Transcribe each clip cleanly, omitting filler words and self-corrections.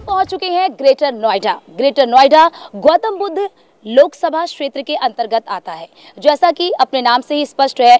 पहुंच चुके हैं ग्रेटर नोएडा। ग्रेटर नोएडा गौतम बुद्ध लोकसभा क्षेत्र के अंतर्गत आता है। जैसा कि अपने नाम से ही स्पष्ट है,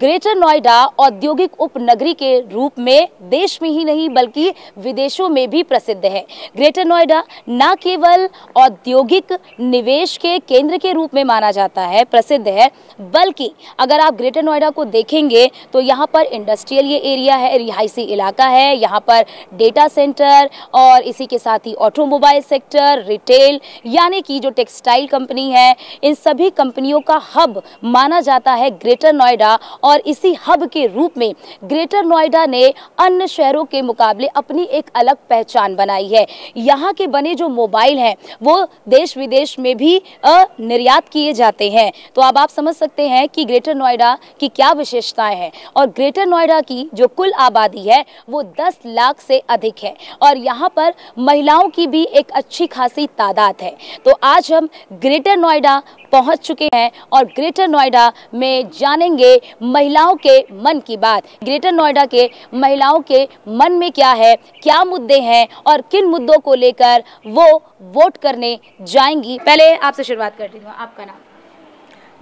ग्रेटर नोएडा औद्योगिक उपनगरी के रूप में देश में ही नहीं बल्कि विदेशों में भी प्रसिद्ध है। ग्रेटर नोएडा न केवल औद्योगिक निवेश के केंद्र के रूप में माना जाता है, प्रसिद्ध है, बल्कि अगर आप ग्रेटर नोएडा को देखेंगे तो यहाँ पर इंडस्ट्रियल ये एरिया है, रिहायशी इलाका है, यहाँ पर डेटा सेंटर और इसी के साथ ही ऑटोमोबाइल सेक्टर, रिटेल यानी कि जो टेक्सटाइल कंपनी है, इन सभी कंपनियों का हब माना जाता है ग्रेटर नोएडा। और इसी हब के रूप में ग्रेटर नोएडा ने अन्य शहरों के मुकाबले अपनी एक अलग पहचान बनाई है। यहाँ के बने जो मोबाइल हैं वो देश विदेश में भी निर्यात किए जाते हैं। तो अब आप समझ सकते हैं कि ग्रेटर नोएडा की क्या विशेषताएं हैं। और ग्रेटर नोएडा की जो कुल आबादी है वो 10 लाख से अधिक है और यहाँ पर महिलाओं की भी एक अच्छी खासी तादाद है। तो आज हम ग्रेटर नोएडा पहुंच चुके हैं और ग्रेटर नोएडा में जानेंगे महिलाओं के मन की बात। ग्रेटर नोएडा के महिलाओं के मन में क्या है, क्या मुद्दे हैं और किन मुद्दों को लेकर वो वोट करने जाएंगी। पहले आपसे शुरुआत करती हूँ, आपका नाम?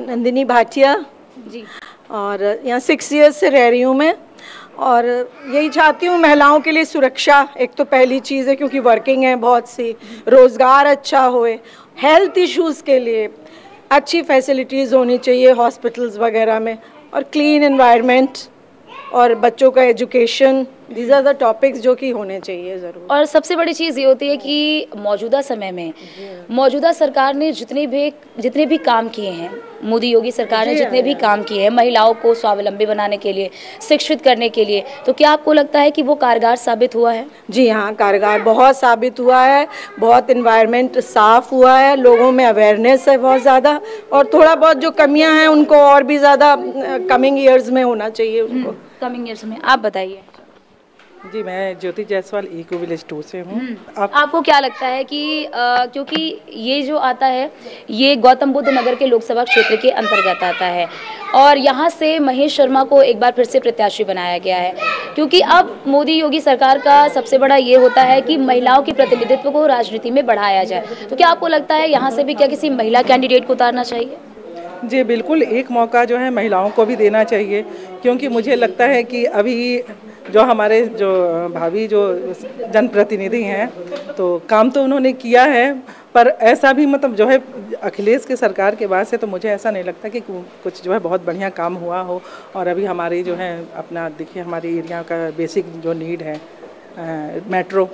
नंदिनी भाटिया जी। और यहाँ 6 इयर्स से रह रही हूँ मैं और यही चाहती हूँ महिलाओं के लिए सुरक्षा एक तो पहली चीज़ है, क्योंकि वर्किंग है बहुत सी, रोज़गार अच्छा होए, हेल्थ इश्यूज़ के लिए अच्छी फैसिलिटीज़ होनी चाहिए हॉस्पिटल्स वगैरह में, और क्लीन एनवायरनमेंट और बच्चों का education. These are the topics जो कि होने चाहिए ज़रूर। और सबसे बड़ी चीज़ ये होती है कि मौजूदा समय में मौजूदा सरकार ने जितने भी काम किए हैं, मोदी योगी सरकार ने जितने भी काम किए हैं महिलाओं को स्वावलंबी बनाने के लिए, शिक्षित करने के लिए, तो क्या आपको लगता है कि वो कारगर साबित हुआ है? जी हाँ, कारगर बहुत साबित हुआ है। बहुत इन्वायरमेंट साफ़ हुआ है, लोगों में अवेयरनेस है बहुत ज़्यादा, और थोड़ा बहुत जो कमियां हैं उनको और भी ज़्यादा कमिंग ईयर्स में होना चाहिए उनको। कमिंग ईयर्स में आप बताइए। जी, मैं ज्योति जायसवाल इको विलेज 2 से हूँ। आपको क्या लगता है कि क्योंकि ये जो आता है ये गौतम बुद्ध नगर के लोकसभा क्षेत्र के अंतर्गत आता है और यहाँ से महेश शर्मा को एक बार फिर से प्रत्याशी बनाया गया है, क्योंकि अब मोदी योगी सरकार का सबसे बड़ा ये होता है कि महिलाओं के प्रतिनिधित्व को राजनीति में बढ़ाया जाए, तो क्या आपको लगता है यहाँ से भी क्या किसी महिला कैंडिडेट को उतारना चाहिए? जी बिल्कुल, एक मौका जो है महिलाओं को भी देना चाहिए, क्योंकि मुझे लगता है कि अभी जो हमारे जो भावी जो जनप्रतिनिधि हैं तो काम तो उन्होंने किया है, पर ऐसा भी मतलब जो है अखिलेश के सरकार के बाद से तो मुझे ऐसा नहीं लगता कि कुछ जो है बहुत बढ़िया काम हुआ हो। और अभी हमारी जो है अपना देखिए हमारे एरिया का बेसिक जो नीड है मेट्रो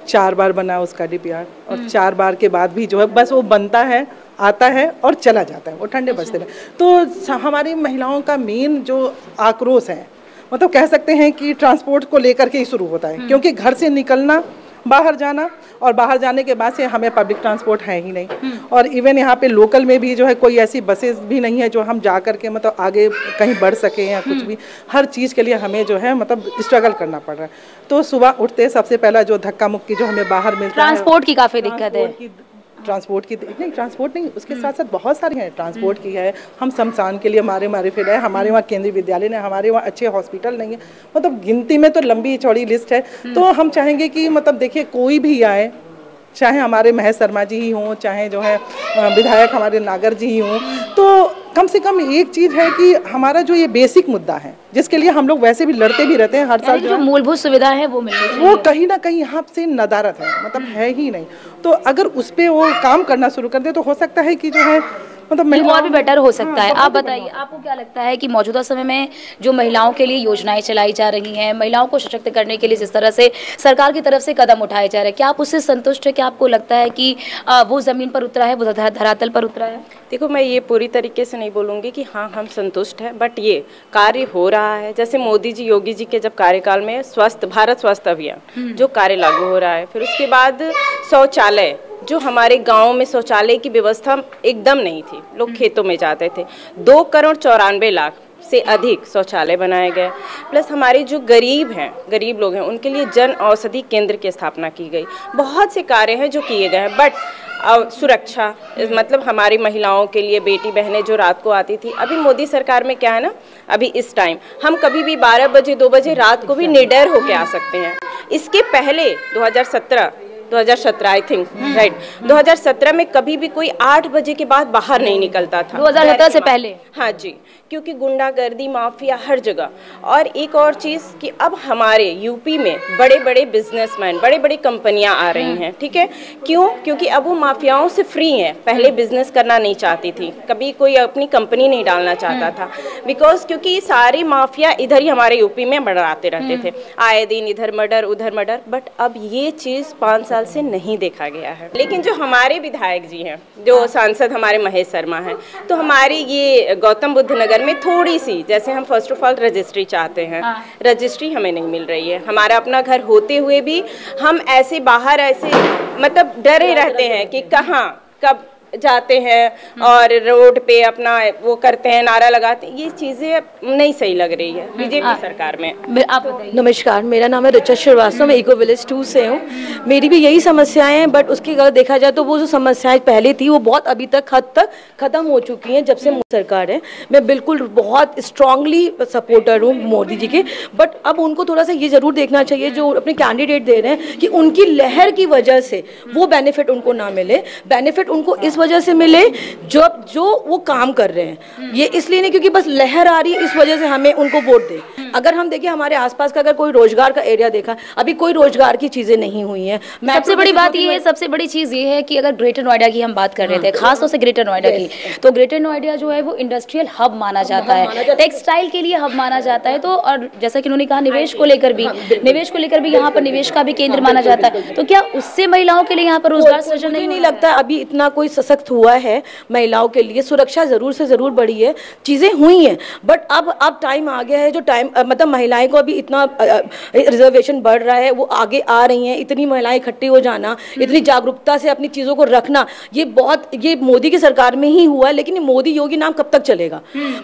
4 बार बना उसका DPR, और 4 बार के बाद भी जो है बस वो बनता है, आता है और चला जाता है, वो ठंडे बस्ते में। तो हमारी महिलाओं का मेन जो आक्रोश है, मतलब कह सकते हैं कि ट्रांसपोर्ट को लेकर के ही शुरू होता है, क्योंकि घर से निकलना, बाहर जाना, और बाहर जाने के बाद से हमें पब्लिक ट्रांसपोर्ट है ही नहीं। और इवन यहाँ पे लोकल में भी जो है कोई ऐसी बसेस भी नहीं है जो हम जा कर के मतलब आगे कहीं बढ़ सके या कुछ भी। हर चीज़ के लिए हमें जो है मतलब स्ट्रगल करना पड़ रहा है। तो सुबह उठते सबसे पहला जो धक्का मुक्की जो हमें बाहर मिलता है, ट्रांसपोर्ट की काफ़ी दिक्कत है। ट्रांसपोर्ट नहीं, उसके साथ साथ बहुत सारी हैं। ट्रांसपोर्ट की है, हम शमशान के लिए हमारे फिर है, हमारे वहाँ केंद्रीय विद्यालय है, हमारे वहाँ अच्छे हॉस्पिटल नहीं है, मतलब गिनती में तो लंबी चौड़ी लिस्ट है। तो हम चाहेंगे कि मतलब देखिए कोई भी आए, चाहे हमारे महेश शर्मा जी ही हों, चाहे जो है विधायक हमारे नागर जी ही हों, तो कम से कम एक चीज़ है कि हमारा जो ये बेसिक मुद्दा है जिसके लिए हम लोग वैसे भी लड़ते भी रहते हैं हर साल, जो मूलभूत सुविधा है वो मिलनी चाहिए, वो कहीं ना कहीं यहाँ से नदारत है, मतलब है ही नहीं। तो अगर उस पर वो काम करना शुरू कर दे तो हो सकता है कि जो है मतलब और भी बेटर हो सकता है। आप बताइए, आपको क्या लगता है कि मौजूदा समय में जो महिलाओं के लिए योजनाएं चलाई जा रही हैं, महिलाओं को सशक्त करने के लिए जिस तरह से सरकार की तरफ से कदम उठाए जा रहे हैं, क्या आप उससे संतुष्ट है? क्या आपको लगता है कि वो ज़मीन पर उतरा है, वो धरातल पर उतरा है? देखो, मैं ये पूरी तरीके से नहीं बोलूँगी कि हाँ हम संतुष्ट हैं, बट ये कार्य हो रहा है। जैसे मोदी जी, योगी जी के जब कार्यकाल में भारत स्वस्थ अभियान जो कार्य लागू हो रहा है, फिर उसके बाद शौचालय, जो हमारे गांव में शौचालय की व्यवस्था एकदम नहीं थी, लोग खेतों में जाते थे, 2,94,00,000 से अधिक शौचालय बनाए गए। प्लस हमारे जो गरीब लोग हैं उनके लिए जन औषधि केंद्र की स्थापना की गई। बहुत से कार्य हैं जो किए गए हैं, बट सुरक्षा मतलब हमारी महिलाओं के लिए, बेटी बहनें जो रात को आती थी, अभी मोदी सरकार में क्या है ना, अभी इस टाइम हम कभी भी 12 बजे 2 बजे रात को भी निडर होके आ सकते हैं। इसके पहले 2017 2017 आई थिंक, राइट। 2017 में कभी भी कोई 8 बजे के बाद बाहर नहीं निकलता था, 2017 से पहले। हाँ जी, क्योंकि गुंडागर्दी, माफिया हर जगह। और एक और चीज़ कि अब हमारे यूपी में बड़े बड़े बिजनेसमैन, बड़ी बड़ी कंपनियां आ रही हैं, ठीक है। क्यों? क्योंकि अब वो माफियाओं से फ्री हैं। पहले बिजनेस करना नहीं चाहती थी, कभी कोई अपनी कंपनी नहीं डालना चाहता था, बिकॉज क्योंकि सारे माफिया इधर ही हमारे यूपी में बढ़ाते रहते थे, आए दिन इधर मर्डर उधर मर्डर। बट अब ये चीज़ 5 साल से नहीं देखा गया है। लेकिन जो हमारे विधायक जी हैं, जो सांसद हमारे महेश शर्मा हैं, तो हमारी ये गौतम बुद्ध नगर में थोड़ी सी, जैसे हम फर्स्ट ऑफ ऑल रजिस्ट्री चाहते हैं, रजिस्ट्री हमें नहीं मिल रही है। हमारा अपना घर होते हुए भी हम ऐसे बाहर ऐसे मतलब डरे रहते हैं कि कहाँ कब जाते हैं और रोड पे अपना वो करते हैं, नारा लगाते हैं। ये चीज़ें नहीं सही लग रही है बीजेपी सरकार में। आप बताइए। नमस्कार, मेरा नाम है ऋचा श्रीवास्तव, मैं इको विलेज 2 से हूँ। मेरी भी यही समस्याएं हैं, बट उसकी अगर देखा जाए तो वो जो समस्याएं पहले थी वो बहुत अभी तक हद तक ख़त्म हो चुकी हैं जब से मोदी सरकार है। मैं बिल्कुल बहुत स्ट्रांगली सपोर्टर हूँ मोदी जी के, बट अब उनको थोड़ा सा ये ज़रूर देखना चाहिए जो अपने कैंडिडेट दे रहे हैं कि उनकी लहर की वजह से वो बेनिफिट उनको ना मिले। बेनिफिट उनको इस वजह से मिले जो वो काम कर रहे हैं। ये इसलिए नहीं क्योंकि बस लहर आ रही है इस वजह से हमें उनको वोट दें। अगर हम देखें हमारे आसपास का अगर कोई रोजगार का एरिया देखा, अभी कोई रोजगार की चीजें नहीं हुई हैं। सबसे बड़ी बात ये है, सबसे बड़ी चीज ये है कि अगर ग्रेटर नोएडा की हम बात कर रहे थे, खास तौर से ग्रेटर नोएडा की, तो ग्रेटर नोएडा जो है वो इंडस्ट्रियल हब माना जाता है, टेक्सटाइल के लिए हब माना जाता है। तो और जैसा कि उन्होंने कहा निवेश को लेकर भी यहाँ पर निवेश का भी केंद्र माना जाता है। तो क्या उससे महिलाओं के लिए यहाँ पर रोजगार सृजन नहीं लगता अभी इतना कोई सशक्त हुआ है महिलाओं के लिए? सुरक्षा जरूर से जरूर बढ़ी है, चीजें हुई हैं, बट अब टाइम आ गया है जो टाइम मतलब महिलाएं को अभी इतना रिजर्वेशन बढ़ रहा है, वो आगे आ रही हैं, इतनी महिलाएं इकट्ठी हो जाना, इतनी जागरूकता से अपनी चीजों को रखना, ये मोदी की सरकार में ही हुआ है। लेकिन ये मोदी योगी नाम कब तक चलेगा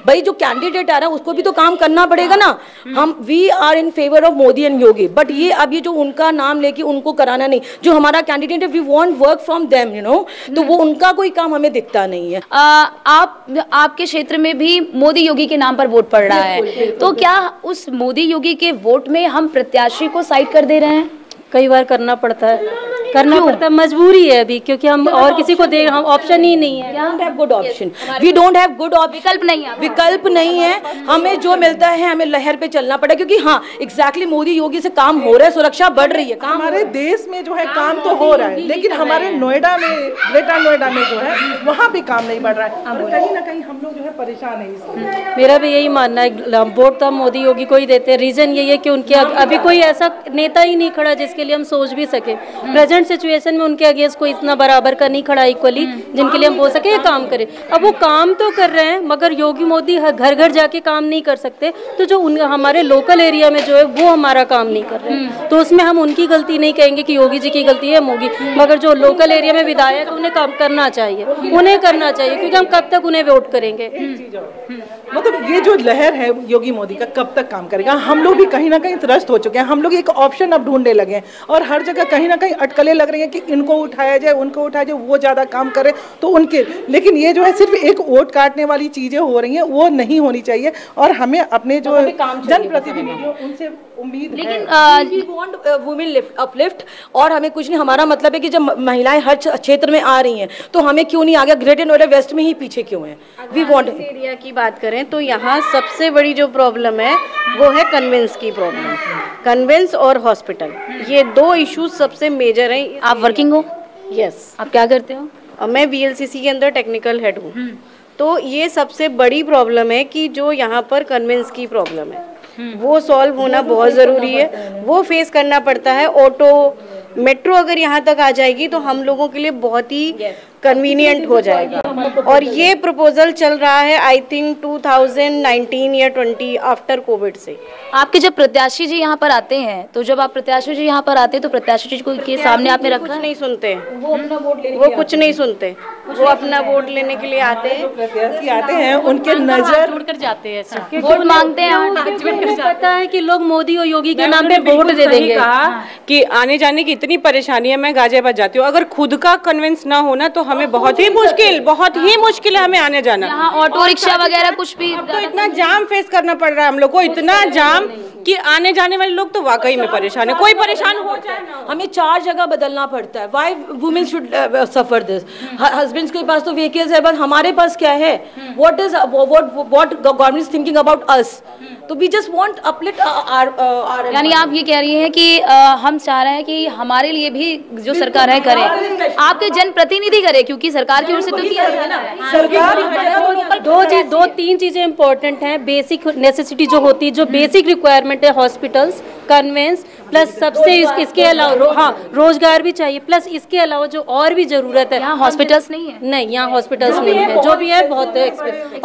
भाई? जो कैंडिडेट आ रहा है उसको भी तो काम करना पड़ेगा ना। हम we are in favour of Modi and Yogi, but ये अब ये जो उनका नाम लेके उनको कराना नहीं, जो हमारा कैंडिडेट है we want work from them, you know, तो वो उनका कोई काम हमें दिखता नहीं है। आपके क्षेत्र में भी मोदी योगी के नाम पर वोट पड़ रहा है, तो क्या उस मोदी योगी के वोट में हम प्रत्याशी को साइड कर दे रहे हैं? कई बार करना पड़ता है, मजबूरी है अभी, क्योंकि हम और किसी को दे हम ऑप्शन ही नहीं है। We don't have good option, विकल्प नहीं है। हमें जो मिलता है हमें लहर पे चलना पड़ेगा, क्योंकि हाँ एग्जैक्टली मोदी योगी से काम हो रहा है, सुरक्षा बढ़ रही है, काम हमारे देश में जो है काम तो हो रहा है, लेकिन हमारे नोएडा में, ग्रेटर नोएडा में जो है वहाँ भी काम नहीं बढ़ रहा है, और कहीं ना कहीं हम लोग जो है परेशान है। मेरा भी यही मानना है, वोट तो मोदी योगी को ही देते हैं। रीजन यही है कि उनके अभी कोई ऐसा नेता ही नहीं खड़ा जिसके लिए हम सोच भी सके। प्रेजेंट सिचुएशन में उनके अगेंस्ट कोई इतना बराबर का नहीं खड़ा इक्वली जिनके लिए हम बोल सके ये काम करे। अब वो काम तो कर रहे हैं, मगर योगी मोदी घर घर जाके काम नहीं कर सकते, तो जो हमारे लोकल एरिया में जो है वो हमारा काम नहीं कर रहे हैं, तो उसमें हम उनकी गलती नहीं कहेंगे कि योगी जी की गलती है मोगी, मगर जो लोकल एरिया में विधायक उन्हें काम करना चाहिए, उन्हें करना चाहिए, क्योंकि हम कब तक उन्हें वोट करेंगे? मतलब ये जो लहर है योगी मोदी का कब तक काम करेगा? हम लोग भी कहीं ना कहीं त्रस्त हो चुके हैं, हम लोग एक ऑप्शन अब ढूंढने लगे हैं, और हर जगह कहीं ना कहीं अटकलें लग रही हैं कि इनको उठाया जाए, उनको उठाया जाए, वो ज़्यादा काम करे तो उनके। लेकिन ये जो है सिर्फ एक वोट काटने वाली चीज़ें हो रही हैं, वो नहीं होनी चाहिए, और हमें अपने जो जनप्रतिनिधियों उनसे उम्मीद है वुमेन अपलिफ्ट, और हमें कुछ नहीं, हमारा मतलब है कि जब महिलाएं हर क्षेत्र में आ रही हैं तो हमें क्यों नहीं आगे? ग्रेटर नोएडा वेस्ट में ही पीछे क्यों है? वी वांट एरिया की बात करें तो यहाँ सबसे बड़ी जो प्रॉब्लम है वो है कन्वेंस की प्रॉब्लम। कन्वेंस और हॉस्पिटल, ये 2 इश्यूज सबसे मेजर हैं। आप वर्किंग हो? यस। आप क्या करते हो? मैं VLCC के अंदर टेक्निकल हेड हूँ। तो ये सबसे बड़ी प्रॉब्लम है कि जो यहाँ पर कन्वेंस की प्रॉब्लम है वो सॉल्व होना बहुत ज़रूरी है, वो फेस करना पड़ता है। ऑटो मेट्रो अगर यहाँ तक आ जाएगी तो हम लोगों के लिए बहुत ही कन्वीनियंट हो जाएगा। और ये प्रपोजल चल रहा है आई थिंक 2019 या 20 आफ्टर कोविड से। आपके जब प्रत्याशी जी यहाँ पर आते हैं, तो जब आप प्रत्याशी जी यहाँ पर आते हैं तो प्रत्याशी जी को के सामने आपने रखा? कुछ नहीं सुनते, वो कुछ नहीं सुनते, वो अपना वोट लेने के लिए आते हैं। प्रत्याशी आते हैं, उनके नजर कर जाते हैं, वोट मांगते हैं, पता है कि लोग मोदी और योगी के नाम पे वोट दे देंगे। कहा कि आने जाने की इतनी परेशानी है, मैं गाजियाबाद जाती हूँ, अगर खुद का कन्विंस ना होना तो हमें बहुत ही मुश्किल है हमें आने जाना। यहाँ ऑटो रिक्शा वगैरह कुछ भी, अब तो इतना जाम फेस करना पड़ रहा है हम लोग को, इतना जाम कि आने जाने वाले लोग तो वाकई में परेशान है। कोई परेशान हो जाए ना, हमें 4 जगह बदलना पड़ता है। Why women should suffer this? Husbands के पास तो व्हीकल्स है, बट हमारे पास क्या है? What government is thinking about us? तो we just want uplift our. यानी आप ये कह रही हैं कि हम चाह रहे हैं कि हमारे लिए भी जो सरकार है करे, आपके जनप्रतिनिधि करे, क्योंकि सरकार की ओर से तो किया जा रहा है। सरकार दो तीन चीजें इंपॉर्टेंट हैं। बेसिक नेसेसिटी जो होती है, जो बेसिक रिक्वायरमेंट है, हॉस्पिटल्स, कन्वेंस, प्लस सबसे इसके अलावा रोजगार भी चाहिए, प्लस इसके अलावा जो और भी जरूरत है। यहाँ हॉस्पिटल्स नहीं है? नहीं, यहाँ हॉस्पिटल्स नहीं है, जो भी है बहुत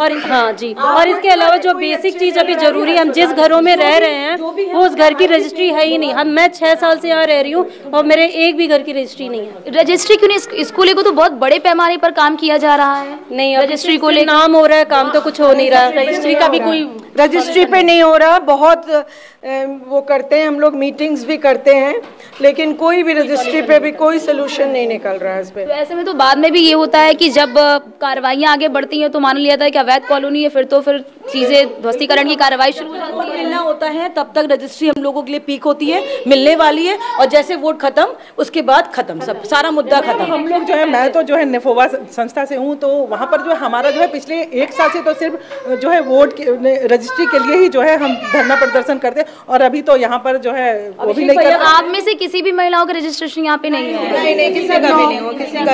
और हाँ जी। और इसके अलावा जो बेसिक चीज अभी जरूरी, हम जिस घरों में रह रहे हैं वो उस घर की रजिस्ट्री है ही नहीं। मैं 6 साल से यहाँ रह रही हूँ और मेरे एक भी घर की रजिस्ट्री नहीं है। रजिस्ट्री क्यों नहीं? इसको लेकर तो बहुत बड़े पैमाने पर काम किया जा रहा है। नहीं, रजिस्ट्री को लेकर नाम हो रहा है, काम तो कुछ हो नहीं रहा। रजिस्ट्री का भी कोई रजिस्ट्री पे नहीं हो रहा। बहुत वो करते हैं, हम लोग मीटिंग्स भी करते हैं, लेकिन कोई भी रजिस्ट्री पे भी कोई सोल्यूशन नहीं निकल रहा है इस पे। तो ऐसे में तो बाद में भी ये होता है कि जब कार्रवाइयाँ आगे बढ़ती हैं तो मान लिया था कि अवैध कॉलोनी है, फिर चीजें ध्वस्तीकरण की कार्रवाई शुरू हो जाती है। मिलना होता है तब तक रजिस्ट्री हम लोगों के लिए पीक होती है, मिलने वाली है, और जैसे वोट खत्म उसके बाद खत्म, सब सारा मुद्दा खत्म। हम लोग जो है, मैं तो जो है नेफोवा संस्था से हूँ, तो वहाँ पर जो है हमारा जो है पिछले 1 साल से तो सिर्फ जो है वोट रजिस्ट्री के लिए ही जो है हम धरना प्रदर्शन करते हैं, और अभी तो यहाँ पर जो है वो भी नहीं कर। आप में से किसी भी महिलाओं का रजिस्ट्रेशन यहाँ पे नहीं है? नहीं, किसी का भी नहीं हो, किसी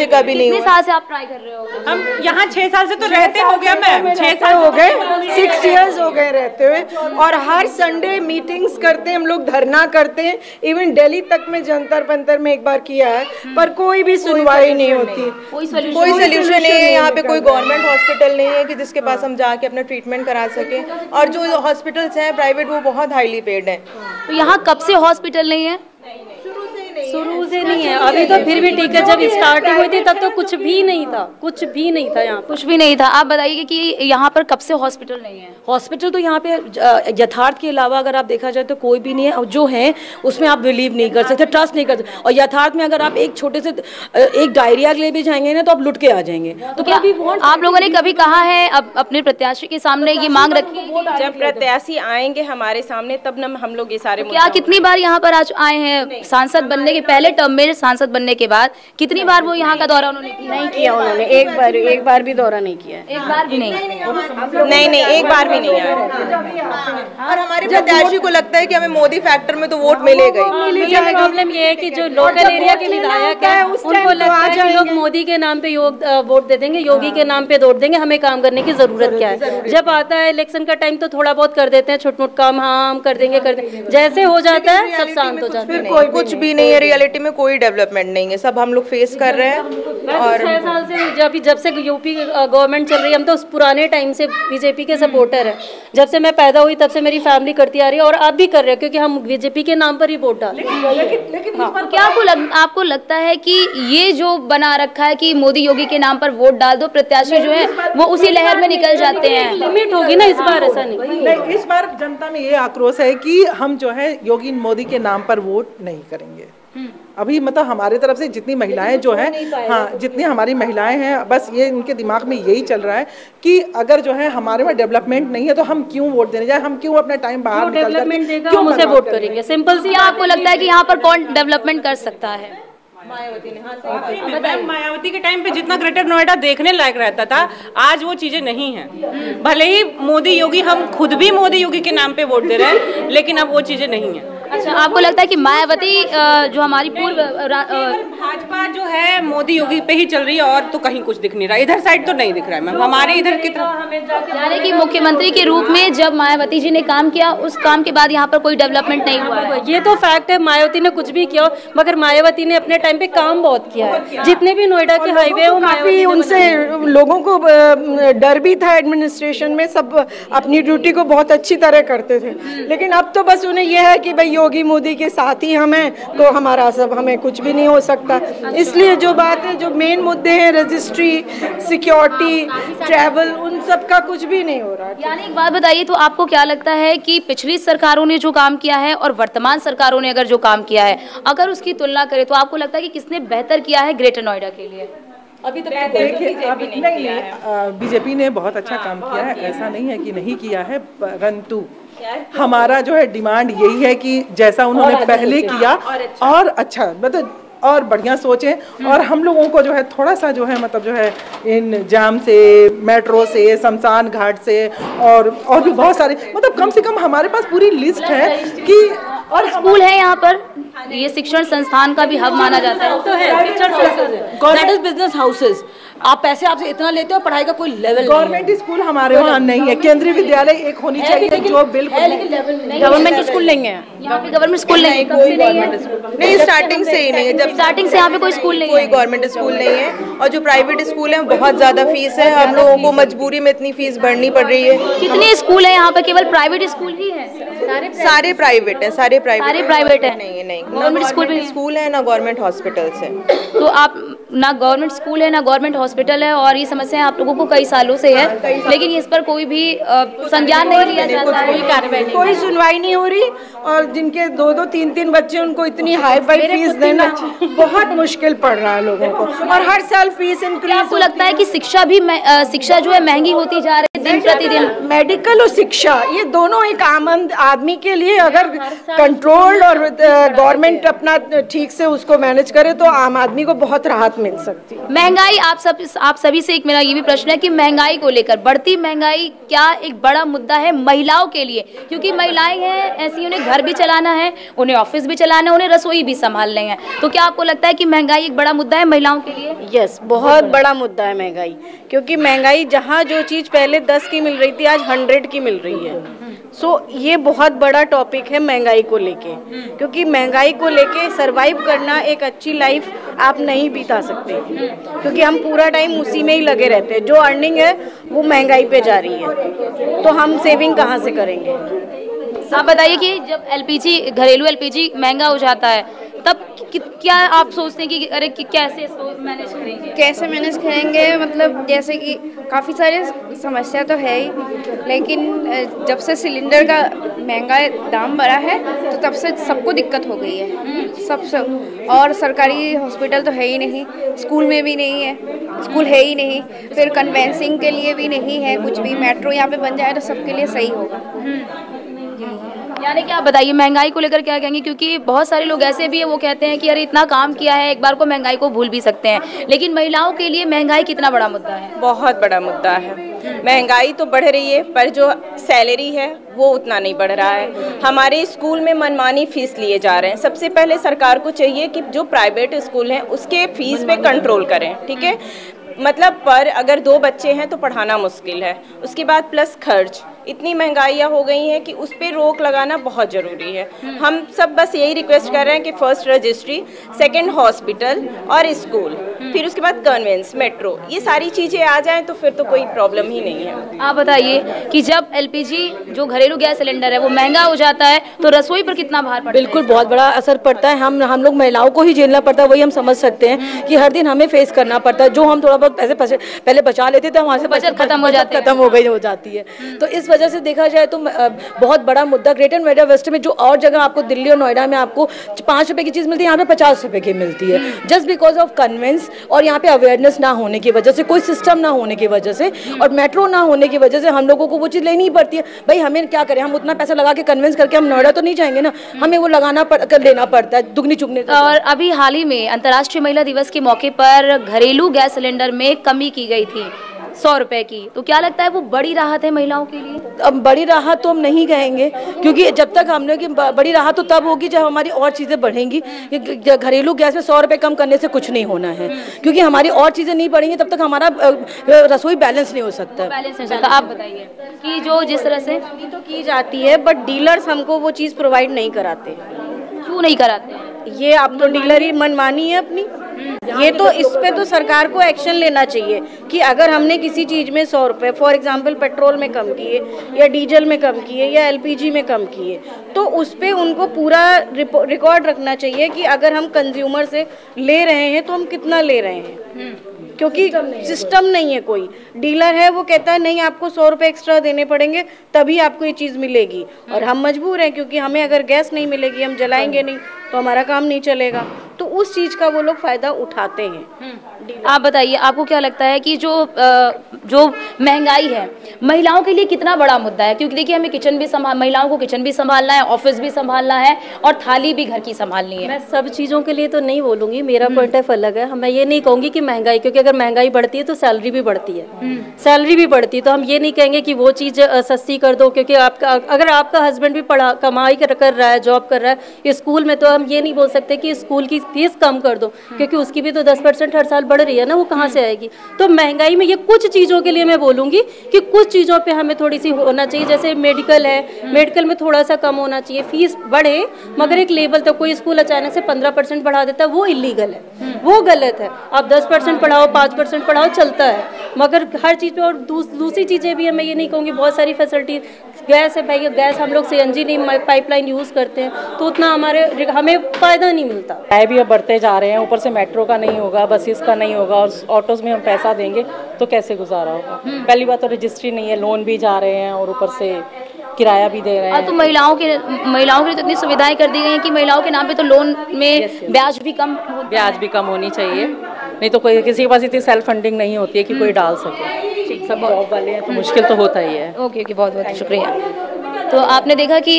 का भी नहीं। कितने साल से आप ट्राई कर रहे हो? हम यहाँ 6 साल से तो रहते हो गया मैम, 6 साल हो गए, 6 इयर्स हो गए रहते हुए, और हर संडे मीटिंग्स करते हैं हम लोग, धरना करते हैं। इवन दिल्ली तक में जंतर मंतर में एक बार किया है, पर कोई भी सुनवाई नहीं होती, कोई सोल्यूशन नहीं है। यहाँ पे कोई गवर्नमेंट हॉस्पिटल नहीं है कि जिसके पास हम जाके अपना ट्रीटमेंट करा सके, और जो हॉस्पिटल्स हैं प्राइवेट वो बहुत हाईली पेड हैं। तो यहाँ कब से हॉस्पिटल नहीं है? शुरू से नहीं है, अभी तो फिर भी ठीक है। जब स्टार्टिंग हुई थी तब तो कुछ भी नहीं था, कुछ भी नहीं था यहाँ, कुछ भी नहीं था। आप बताइए कि यहाँ पर कब से हॉस्पिटल नहीं है? हॉस्पिटल तो यहाँ पे यथार्थ के अलावा अगर आप देखा जाए तो कोई भी नहीं है, और जो है उसमें आप बिलीव नहीं कर सकते, ट्रस्ट नहीं कर सकते। और यथार्थ में अगर आप एक छोटे से एक डायरिया के लिए भी जाएंगे ना तो आप लुट के आ जाएंगे। तो क्या आप लोगों ने कभी कहा है अपने प्रत्याशी के सामने ये मांग रखी? जब प्रत्याशी आएंगे हमारे सामने तब न हम लोग ये सारे क्या कितनी बार यहाँ पर आज आए हैं? सांसद बनने के पहले टर्म में, सांसद बनने के बाद कितनी बार वो यहाँ का दौरा उन्होंने किया? नहीं किया उन्होंने, एक बार भी दौरा नहीं किया। एक बार भी नहीं? नहीं, एक बार भी नहीं आया। और हमारे प्रत्याशी को लगता है कि हमें मोदी फैक्टर में तो वोट मिलेगा ही। प्रॉब्लम ये है कि जो लोकल एरिया के विधायक है उनको लगता है कि लोग मोदी के नाम पे वोट दे देंगे, योगी के नाम पे वोट देंगे, हमें काम करने की जरूरत क्या है। जब आता है इलेक्शन का टाइम तो थोड़ा बहुत कर देते हैं, छोट मोट काम हाँ हम कर देंगे, जैसे हो जाता है सब शांत हो जाता है। कोई कुछ भी नहीं है, रियलिटी में कोई डेवलपमेंट नहीं है, सब हम लोग फेस कर रहे हैं। और 6 साल से जब से यूपी गवर्नमेंट चल रही है, हम तो उस पुराने टाइम से बीजेपी के सपोर्टर हैं। जब से मैं पैदा हुई तब से मेरी फैमिली करती आ रही है, और अब भी कर रहे हैं, क्योंकि हम बीजेपी के नाम पर ही वोट डालें। तो क्या आपको लगता है कि ये जो बना रखा है कि मोदी योगी के नाम पर वोट डाल दो, प्रत्याशी जो है वो उसी लहर में निकल जाते हैं? लिमिट होगी ना इस बार, ऐसा नहीं। इस बार जनता में ये आक्रोश है कि हम जो है योगी मोदी के नाम पर वोट नहीं करेंगे। अभी मतलब हमारे तरफ से जितनी महिलाएं जो हैं, हाँ जितनी हमारी महिलाएं हैं, बस ये इनके दिमाग में यही चल रहा है कि अगर जो है हमारे में डेवलपमेंट नहीं है तो हम क्यों वोट देने जाए, हम क्यों अपना टाइम बाहर डेवलपमेंट देगा हम उसे वोट करेंगे। सिंपल सी। आपको लगता है कि यहाँ पर कौन डेवलपमेंट कर सकता है? मायावती के टाइम पे जितना ग्रेटर नोएडा देखने लायक रहता था, आज वो चीजें नहीं है। भले ही मोदी योगी, हम खुद भी मोदी योगी के नाम पे वोट दे रहे हैं, लेकिन अब वो चीजें नहीं है। अच्छा, आपको लगता है कि मायावती जो हमारी पूर्व भाजपा जो है मोदी योगी पे ही चल रही है, और तो कहीं कुछ दिख नहीं रहा, इधर साइड तो नहीं दिख रहा है मैम। हमारे इधर की तरफ यानी कि मुख्यमंत्री के रूप में जब मायावती जी ने काम किया, उस काम के बाद यहाँ पर कोई डेवलपमेंट नहीं हुआ है। ये तो फैक्ट है, मायावती ने कुछ भी किया, मगर मायावती ने अपने टाइम पे काम बहुत किया है। जितने भी नोएडा के हाईवे वो काफी, उनसे लोगों को डर भी था एडमिनिस्ट्रेशन में, सब अपनी ड्यूटी को बहुत अच्छी तरह करते थे। लेकिन अब तो बस उन्हें यह है कि भाई योगी मोदी के साथ ही हम हैं, तो हमारा सब, हमें कुछ भी नहीं हो सकता। इसलिए जो बात है, जो मेन मुद्दे हैं, रजिस्ट्री, सिक्योरिटी, ट्रैवल, उन सब का कुछ भी नहीं हो रहा। यानी एक बात बताइए, तो आपको क्या लगता है कि पिछली सरकारों ने जो काम किया है और वर्तमान सरकारों ने अगर जो काम किया है, अगर उसकी तुलना करें तो आपको लगता है कि किसने बेहतर किया है ग्रेटर नोएडा के लिए? अभी तक देखिए बीजेपी ने बहुत अच्छा काम किया है, ऐसा नहीं है कि नहीं किया है, परंतु हमारा जो है डिमांड यही है कि जैसा उन्होंने पहले किया और अच्छा मतलब और बढ़िया सोचें। और हम लोगों को जो है थोड़ा सा जो है मतलब जो है इन जाम से, मेट्रो से, शमशान घाट से और भी बहुत सारे मतलब कम से कम हमारे पास पूरी लिस्ट है कि और स्कूल है यहाँ पर, ये शिक्षण संस्थान का भी हब माना जाता है। तो है गवर्नमेंट बिजनेस हाउसेज, आप पैसे आपसे इतना लेते हो, पढ़ाई का कोई लेवल गवर्नमेंट स्कूल हमारे वहाँ नहीं है, केंद्रीय विद्यालय एक होनी चाहिए जो बिल्कुल गवर्नमेंट स्कूल नहीं है यहाँ पे, गवर्नमेंट स्कूल नहीं नहीं, स्टार्टिंग से ही नहीं है, जब स्टार्टिंग से यहाँ पे कोई स्कूल नहीं है, कोई गवर्नमेंट स्कूल नहीं है। और जो प्राइवेट स्कूल है बहुत ज्यादा फीस है, हम लोगों को मजबूरी में इतनी फीस भरनी पड़ रही है। कितने स्कूल है यहाँ पे? केवल प्राइवेट स्कूल ही है? सारे प्राइवेट है, सारे प्राइवेट है? नहीं, गवर्नमेंट स्कूल है ना गवर्नमेंट हॉस्पिटल्स है। तो आप ना गवर्नमेंट स्कूल है ना गवर्नमेंट हॉस्पिटल है, और ये समस्या आप लोगों को कई सालों से है, लेकिन इस पर कोई भी संज्ञान नहीं लिया जाता है, कोई कार्रवाई नहीं, कोई सुनवाई नहीं हो रही। और जिनके 2-2, 3-3 बच्चे, उनको इतनी हाई फाई फीस देना बहुत मुश्किल पड़ रहा है लोगों को, और हर साल फीस इंक्रीज। आपको लगता है कि शिक्षा जो है महंगी होती जा रही है दिन प्रतिदिन? मेडिकल और शिक्षा ये दोनों एक आम आदमी के लिए अगर कंट्रोल्ड और गवर्नमेंट अपना ठीक से उसको मैनेज करे तो आम आदमी को बहुत राहत मिल सकती है। महंगाई, आप सभी से एक मेरा ये भी प्रश्न है कि महंगाई को लेकर, बढ़ती महंगाई क्या एक बड़ा मुद्दा है महिलाओं के लिए? क्योंकि महिलाएं हैं ऐसी, उन्हें घर भी चलाना है, उन्हें ऑफिस भी चलाना है, उन्हें रसोई भी संभालना है, तो क्या आपको लगता है कि महंगाई एक बड़ा मुद्दा है महिलाओं के लिए? यस, बहुत बड़ा मुद्दा है महंगाई, क्योंकि महंगाई जहाँ जो चीज़ पहले 10 की मिल रही थी आज 100 की मिल रही है। सो ये बहुत बड़ा टॉपिक है महंगाई को लेके, क्योंकि महंगाई को लेके सरवाइव करना, एक अच्छी लाइफ आप नहीं बिता सकते, क्योंकि हम पूरा टाइम उसी में ही लगे रहते हैं। जो अर्निंग है वो महंगाई पे जा रही है, तो हम सेविंग कहाँ से करेंगे? आप बताइए कि जब एलपीजी, घरेलू एलपीजी महंगा हो जाता है, तब क्या आप सोचते हैं कि अरे कैसे इसको मैनेज करेंगे? कैसे मैनेज करेंगे मतलब जैसे कि काफ़ी सारे समस्या तो है ही, लेकिन जब से सिलेंडर का महंगा दाम बढ़ा है तो तब से सबको दिक्कत हो गई है, सब। और सरकारी हॉस्पिटल तो है ही नहीं, स्कूल में भी नहीं है, स्कूल है ही नहीं, फिर कन्वेंसिंग के लिए भी नहीं है कुछ भी। मेट्रो यहाँ पे बन जाए तो सबके लिए सही होगा। यानी कि आप बताइए महंगाई को लेकर क्या कहेंगे? क्योंकि बहुत सारे लोग ऐसे भी है, वो कहते हैं कि अरे इतना काम किया है, एक बार को महंगाई को भूल भी सकते हैं, लेकिन महिलाओं के लिए महंगाई कितना बड़ा मुद्दा है? बहुत बड़ा मुद्दा है। महंगाई तो बढ़ रही है, पर जो सैलरी है वो उतना नहीं बढ़ रहा है। हमारे स्कूल में मनमानी फीस लिए जा रहे हैं। सबसे पहले सरकार को चाहिए कि जो प्राइवेट स्कूल हैं उसके फीस पे कंट्रोल करें, ठीक है? मतलब पर अगर 2 बच्चे हैं तो पढ़ाना मुश्किल है, उसके बाद प्लस खर्च, इतनी महंगाइयाँ हो गई हैं कि उस पर रोक लगाना बहुत ज़रूरी है। हम सब बस यही रिक्वेस्ट कर रहे हैं कि फर्स्ट रजिस्ट्री, सेकंड हॉस्पिटल और स्कूल, फिर उसके बाद कन्वेंस, मेट्रो, ये सारी चीज़ें आ जाएं तो फिर तो कोई प्रॉब्लम ही नहीं है। आप बताइए कि जब एलपीजी जो घरेलू गैस सिलेंडर है वो महंगा हो जाता है तो रसोई पर कितना भार पड़ता है? बिल्कुल बहुत बड़ा असर पड़ता है। हम लोग महिलाओं को ही झेलना पड़ता है, वही हम समझ सकते हैं कि हर दिन हमें फेस करना पड़ता है। जो हम थोड़ा बहुत पैसे पहले बचा लेते थे, हमारे से बचत खत्म हो जाती है। तो इस वजह से देखा जाए तो बहुत बड़ा मुद्दा ग्रेटर नोएडा वेस्ट में, जो और जगह आपको दिल्ली और नोएडा में आपको 5 रुपए की चीज़ मिलती है, यहाँ पे 50 रुपए की मिलती है, जस्ट बिकॉज ऑफ कन्वेंस। और यहाँ पे अवेयरनेस ना होने की वजह से, कोई सिस्टम ना होने की वजह से और मेट्रो ना होने की वजह से हम लोगों को वो चीज़ लेनी ही पड़ती है। भाई हमें क्या करें, हम उतना पैसा लगा के कन्वेंस करके हम नोएडा तो नहीं जाएंगे ना, हमें वो लेना पड़ता है दुगनी चुगनी। और अभी हाल ही में अंतर्राष्ट्रीय महिला दिवस के मौके पर घरेलू गैस सिलेंडर में कमी की गई थी 100 रुपए की, तो क्या लगता है वो बड़ी राहत है महिलाओं के लिए? अब बड़ी राहत तो हम नहीं कहेंगे, क्योंकि जब तक हमने कि बड़ी राहत तो तब होगी जब हमारी और चीज़ें बढ़ेंगी। घरेलू गैस में 100 रुपए कम करने से कुछ नहीं होना है, क्योंकि हमारी और चीज़ें नहीं बढ़ेंगी तब तक हमारा रसोई बैलेंस नहीं हो सकता। बैलेंस नहीं हो सकता। आप बताइए कि जो जिस तरह से तो की जाती है, बट डीलर्स हमको वो चीज़ प्रोवाइड नहीं कराते। क्यों नहीं कराते हैं? ये आप तो डीलर ही मनमानी है अपनी। ये तो इस पे तो सरकार को एक्शन लेना चाहिए कि अगर हमने किसी चीज़ में 100 रुपये फॉर एग्जांपल पेट्रोल में कम किए या डीजल में कम किए या एलपीजी में कम किए, तो उस पे उनको पूरा रिकॉर्ड रखना चाहिए कि अगर हम कंज्यूमर से ले रहे हैं तो हम कितना ले रहे हैं, क्योंकि सिस्टम नहीं है। कोई डीलर है वो कहता है नहीं आपको 100 रुपये एक्स्ट्रा देने पड़ेंगे तभी आपको ये चीज़ मिलेगी, और हम मजबूर हैं क्योंकि हमें अगर गैस नहीं मिलेगी हम जलाएंगे नहीं तो हमारा काम नहीं चलेगा। तो उस चीज़ का वो लोग फ़ायदा उठाते हैं। आप बताइए, आपको क्या लगता है कि जो महंगाई है महिलाओं के लिए कितना बड़ा मुद्दा है? क्योंकि देखिए, हमें महिलाओं को किचन भी संभालना है, ऑफिस भी संभालना है और थाली भी घर की संभालनी है। मैं सब चीज़ों के लिए तो नहीं बोलूँगी, मेरा पॉइंट ऑफ अलग है। मैं ये नहीं कहूँगी कि महंगाई, क्योंकि अगर महंगाई बढ़ती है तो सैलरी भी बढ़ती है, सैलरी भी बढ़ती है। तो हम ये नहीं कहेंगे कि वो चीज़ सस्ती कर दो, क्योंकि अगर आपका हस्बैंड भी कमाई कर रहा है, जॉब कर रहा है स्कूल में, तो हम ये नहीं बोल सकते कि स्कूल की फीस कम कर दो, क्योंकि उसकी भी तो 10% हर साल बढ़ रही है ना, वो कहाँ से आएगी? तो महंगाई में ये कुछ चीज़ों के लिए मैं बोलूँगी कि कुछ चीज़ों पे हमें थोड़ी सी होना चाहिए। जैसे मेडिकल है, मेडिकल में थोड़ा सा कम होना चाहिए, फीस बढ़े मगर एक लेवल तक। कोई स्कूल अचानक से 15% बढ़ा देता है, वो इलीगल है, वो गलत है। आप 10% पढ़ाओ, 5% पढ़ाओ, चलता है, मगर हर चीज़ पे। और दूसरी चीज़ें भी है, मैं ये नहीं कहूँगी, बहुत सारी फैसिलिटी, गैस है भाई, गैस हम लोग CNG नहीं पाइपलाइन यूज़ करते हैं, तो उतना हमें फ़ायदा नहीं मिलता। किराए भी अब बढ़ते जा रहे हैं, ऊपर से मेट्रो का नहीं होगा, बसेस का नहीं होगा, और ऑटोज़ में हम पैसा देंगे तो कैसे गुजारा होगा? पहली बात तो रजिस्ट्री नहीं है, लोन भी जा रहे हैं और ऊपर से किराया भी दे रहे हैं। तो महिलाओं के लिए तो इतनी सुविधाएं कर दी गई हैं कि महिलाओं के नाम पे तो लोन में ब्याज भी कम होनी चाहिए। नहीं तो कोई किसी के पास इतनी सेल्फ फंडिंग नहीं होती है कि कोई डाल सके। सब जॉब वाले हैं तो मुश्किल तो होता ही है। ओके, बहुत बहुत शुक्रिया। तो आपने देखा कि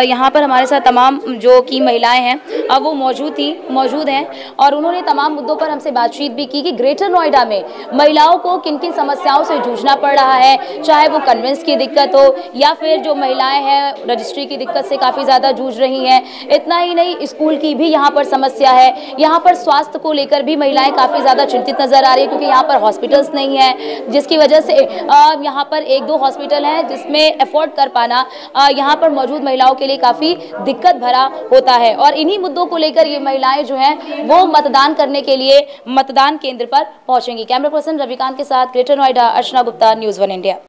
यहाँ पर हमारे साथ तमाम जो की महिलाएं हैं अब वो मौजूद हैं और उन्होंने तमाम मुद्दों पर हमसे बातचीत भी की कि ग्रेटर नोएडा में महिलाओं को किन किन समस्याओं से जूझना पड़ रहा है, चाहे वो कन्वेंस की दिक्कत हो या फिर जो महिलाएं हैं रजिस्ट्री की दिक्कत से काफ़ी ज़्यादा जूझ रही हैं। इतना ही नहीं, स्कूल की भी यहाँ पर समस्या है। यहाँ पर स्वास्थ्य को लेकर भी महिलाएँ काफ़ी ज़्यादा चिंतित नज़र आ रही है, क्योंकि यहाँ पर हॉस्पिटल्स नहीं है, जिसकी वजह से यहाँ पर 1-2 हॉस्पिटल हैं जिसमें अफोर्ड कर पाना यहाँ पर मौजूद महिलाओं के लिए काफ़ी दिक्कत भरा होता है। और इन्हीं मुद्दों को लेकर ये महिलाएं जो हैं वो मतदान करने के लिए मतदान केंद्र पर पहुंचेंगी। कैमरा पर्सन रविकांत के साथ ग्रेटर नोएडा अर्चना गुप्ता, न्यूज़ 1 इंडिया।